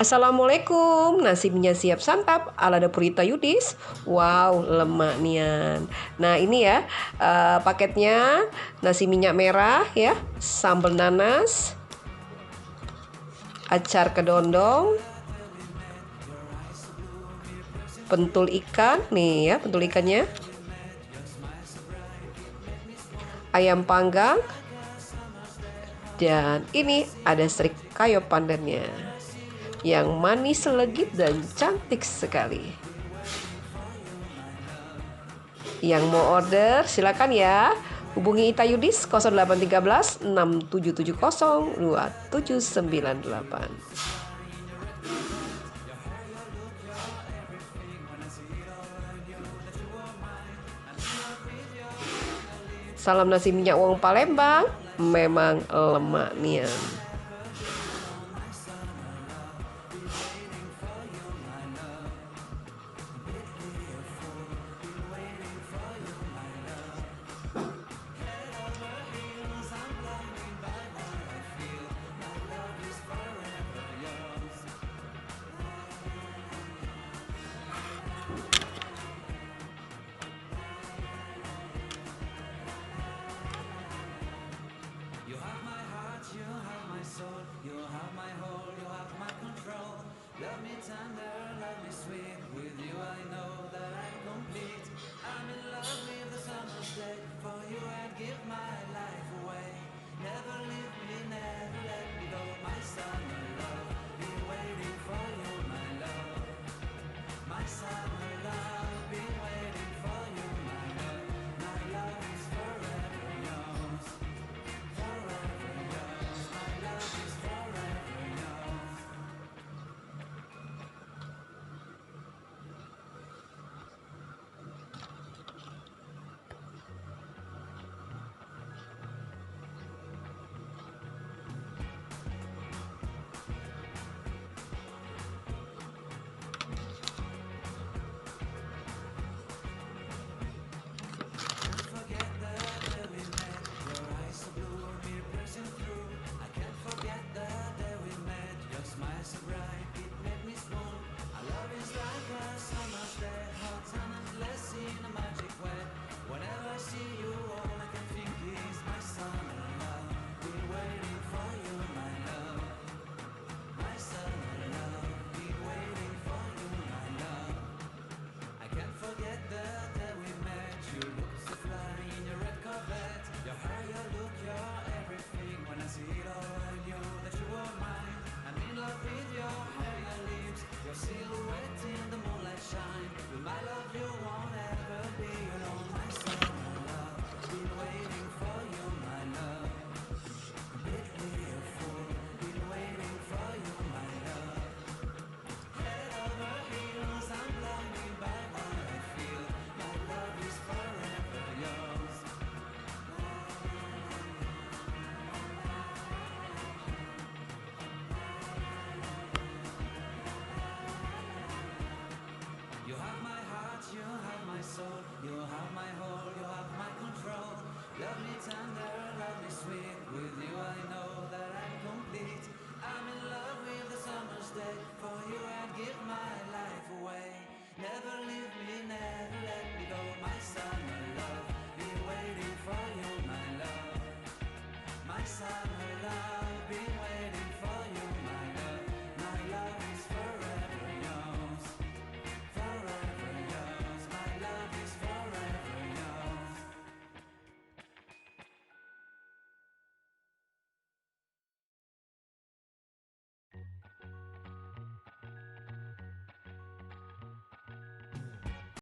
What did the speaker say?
Assalamualaikum, nasinya siap santap ala dapur Ita Yudis. Wow, lemak nian. Nah ini ya paketnya, nasi minyak merah ya, sambal nanas, acar kedondong, pentul ikan nih ya, pentul ikannya, ayam panggang, dan ini ada serik kayo pandannya yang manis, legit, dan cantik sekali. Yang mau order silakan ya, hubungi Ita Yudis 0813 6770 2798. Salam nasi minyak wong Palembang, memang lemak nian.